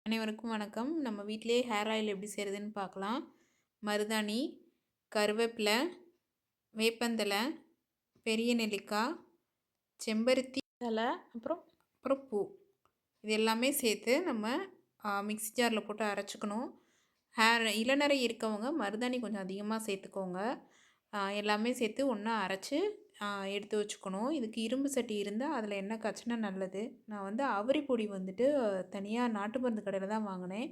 அனைவருக்கும் வணக்கம். நம்ம வீட்டிலேயே ஹேர் ஆயில் எப்படி செய்கிறதுன்னு பார்க்கலாம். மருதாணி, கருவேப்பிலை, வேப்பந்தழை, பெரிய நெல்லிக்காய், செம்பருத்தி தழை, அப்புறம் அப்புறம் பூ. இது எல்லாமே சேர்த்து நம்ம மிக்ஸி ஜாரில் போட்டு அரைச்சிக்கணும். இளநரை இருக்கவங்க மருதாணி கொஞ்சம் அதிகமாக சேர்த்துக்கோங்க. எல்லாமே சேர்த்து ஒன்றா அரைச்சி எடுத்து வச்சுக்கணும். இதுக்கு இரும்பு சட்டி இருந்தால் அதில் எண்ணெய் காய்ச்சினா நல்லது. நான் வந்து அவுரி பொடி வந்துட்டு தனியாக நாட்டு மருந்து கடையில் தான் வாங்கினேன்.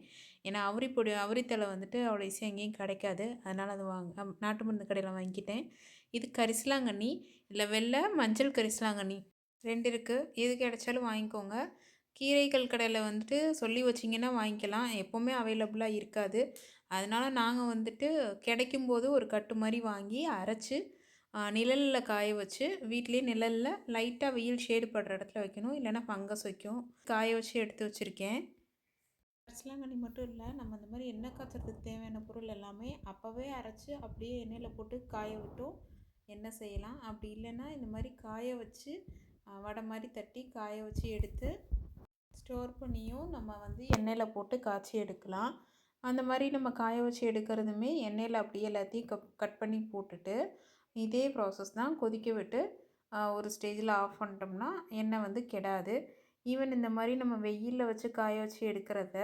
ஏன்னா அவுரித்தழை வந்துட்டு அவ்வளோ ஈஸியாக எங்கேயும் கிடைக்காது. அதனால் அது நாட்டு மருந்து கடையில் வாங்கிக்கிட்டேன். இது கரிசலாங்கண்ணி, இல்லை வெள்ளை மஞ்சள் கரிசலாங்கண்ணி 2 இருக்குது. எது கிடைச்சாலும் வாங்கிக்கோங்க. கீரைகள் கடையில் வந்துட்டு சொல்லி வச்சிங்கன்னா வாங்கிக்கலாம். எப்போவுமே அவைலபிளாக இருக்காது. அதனால் நாங்கள் வந்துட்டு கிடைக்கும்போது ஒரு கட்டு மாதிரி வாங்கி அரைச்சி நிழலில் காய வச்சு, வீட்டிலேயே நிழலில் லைட்டாக வெயில் ஷேடு படுற இடத்துல வைக்கணும். இல்லைன்னா ஃபங்கஸ் வைக்கும். காய வச்சு எடுத்து வச்சுருக்கேன். கரிசலாங்கண்ணி மட்டும் இல்லை, நம்ம இந்த மாதிரி எண்ணெய் காய்ச்சறதுக்கு தேவையான பொருள் எல்லாமே அப்போவே அரைச்சி அப்படியே எண்ணெயில் போட்டு காய விட்டும் எண்ணெய் செய்யலாம். அப்படி இல்லைன்னா இந்த மாதிரி காய வச்சு வடை மாதிரி தட்டி காய வச்சு எடுத்து ஸ்டோர் பண்ணியும் நம்ம வந்து எண்ணெயில் போட்டு காய்ச்சி எடுக்கலாம். அந்த மாதிரி நம்ம காய வச்சு எடுக்கிறதுமே எண்ணெயில் அப்படியே எல்லாத்தையும் கட் பண்ணி போட்டுட்டு இதே ப்ராசஸ் தான். கொதிக்க விட்டு ஒரு ஸ்டேஜில் ஆஃப் பண்ணிட்டோம்னா எண்ணெய் வந்து கெடாது. ஈவன் இந்த மாதிரி நம்ம வெயிலில் வச்சு காய வச்சு எடுக்கிறத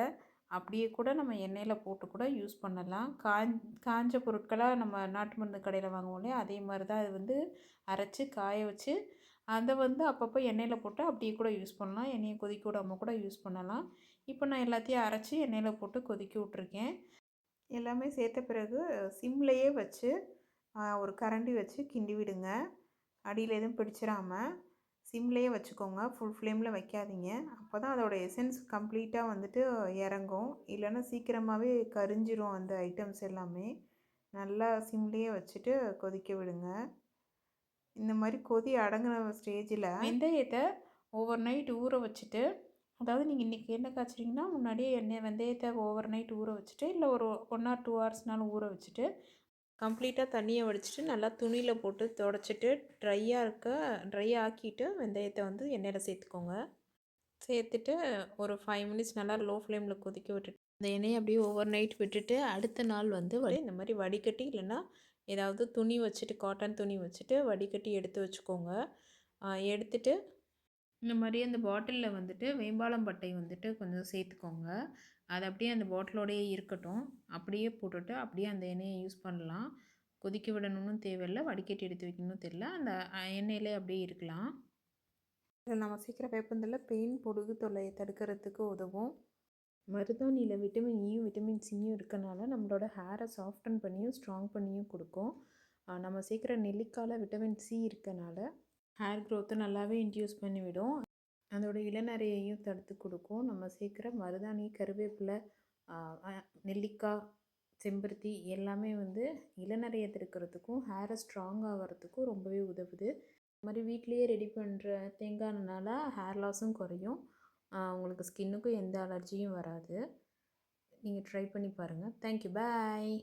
அப்படியே கூட நம்ம எண்ணெயில் போட்டு கூட யூஸ் பண்ணலாம். காஞ்ச பொருட்களாக நம்ம நாட்டு மருந்து கடையில் வாங்குவோம் இல்லையா, அதே மாதிரி தான் அது வந்து அரைச்சி காய வச்சு அதை வந்து அப்பப்போ எண்ணெயில் போட்டு அப்படியே கூட யூஸ் பண்ணலாம். எண்ணெயை கொதிக்க விடாமல் கூட யூஸ் பண்ணலாம். இப்போ நான் எல்லாத்தையும் அரைச்சி எண்ணெயில் போட்டு கொதிக்க விட்ருக்கேன். எல்லாமே சேர்த்த பிறகு சிம்லேயே வச்சு ஒரு கரண்டி வச்சு கிண்டி விடுங்க. அடியில் எதுவும் பிடிச்சிடாமல் சிம்லேயே வச்சுக்கோங்க. ஃபுல் ஃப்ளேமில் வைக்காதீங்க. அப்போ தான் அதோடய எசன்ஸ் கம்ப்ளீட்டாக வந்துட்டு இறங்கும். இல்லைன்னா சீக்கிரமாகவே கரிஞ்சிரும் அந்த ஐட்டம்ஸ் எல்லாமே. நல்லா சிம்லேயே வச்சுட்டு கொதிக்க விடுங்க. இந்த மாதிரி கொதி அடங்கின ஸ்டேஜில் வெந்தயத்தை ஓவர் நைட் ஊற வச்சுட்டு, அதாவது நீங்கள் இன்றைக்கி எண்ணெய் காய்ச்சிட்டிங்கன்னா முன்னாடியே வெந்தயத்தை ஓவர் நைட் ஊற வச்சுட்டு, இல்லை ஒரு 1 or 2 ஹவர்ஸ்னாலும் ஊற வச்சுட்டு கம்ப்ளீட்டாக தண்ணியை வடிச்சிட்டு நல்லா துணியில் போட்டு துடைச்சிட்டு ட்ரை ஆக்கிட்டு வெந்தயத்தை வந்து எண்ணெயில் சேர்த்துக்கோங்க. சேர்த்துட்டு ஒரு 5 மினிட்ஸ் நல்லா லோ ஃப்ளேமில் கொதிக்க விட்டுட்டு அந்த எண்ணெயை அப்படியே ஓவர் நைட் விட்டுட்டு அடுத்த நாள் வந்து இந்த மாதிரி வடிகட்டி இல்லைன்னா ஏதாவது துணி வச்சுட்டு காட்டன் துணி வச்சுட்டு வடிகட்டி எடுத்து வச்சுக்கோங்க. எடுத்துட்டு இந்த மாதிரி அந்த பாட்டிலில் வந்துட்டு வேம்பாலம் பட்டை வந்துட்டு கொஞ்சம் சேர்த்துக்கோங்க. அது அப்படியே அந்த பாட்டிலோடையே இருக்கட்டும். அப்படியே போட்டுட்டு அப்படியே அந்த எண்ணெயை யூஸ் பண்ணலாம். கொதிக்க விடணும்னு தேவையில்லை, வடிகட்டி எடுத்து வைக்கணும்னு தெரியல. அந்த எண்ணெயிலே அப்படியே இருக்கலாம். இதில் நம்ம சீக்கிரம் வேப்பந்தழை பெயின் பொடுகு தொல்லையை தடுக்கிறதுக்கு உதவும். மருதாணியில் விட்டமின் ஈயும் விட்டமின் சியும் இருக்கனால நம்மளோட ஹேரை சாஃப்டன் பண்ணியும் ஸ்ட்ராங் பண்ணியும் கொடுக்கும். நம்ம சேர்க்குற நெல்லிக்காயில் விட்டமின் சி இருக்கனால ஹேர் க்ரோத்தை நல்லாவே இன்டியூஸ் பண்ணிவிடும். அதோட இளநரையையும் தடுத்து கொடுக்கும். நம்ம சேர்க்குற மருதாணி, கருவேப்பிலை, நெல்லிக்காய், செம்பருத்தி எல்லாமே வந்து இளநரையை தடுக்கிறதுக்கும் ஹேரை ஸ்ட்ராங் ஆகிறதுக்கும் ரொம்பவே உதவுது. இது மாதிரி வீட்டிலையே ரெடி பண்ணுற தேங்காய் எண்ணெய்னால ஹேர் லாஸும் குறையும். உங்களுக்கு ஸ்கின்னுக்கும் எந்த அலர்ஜியும் வராது. நீங்கள் ட்ரை பண்ணி பாருங்கள். தேங்க்யூ. பாய்.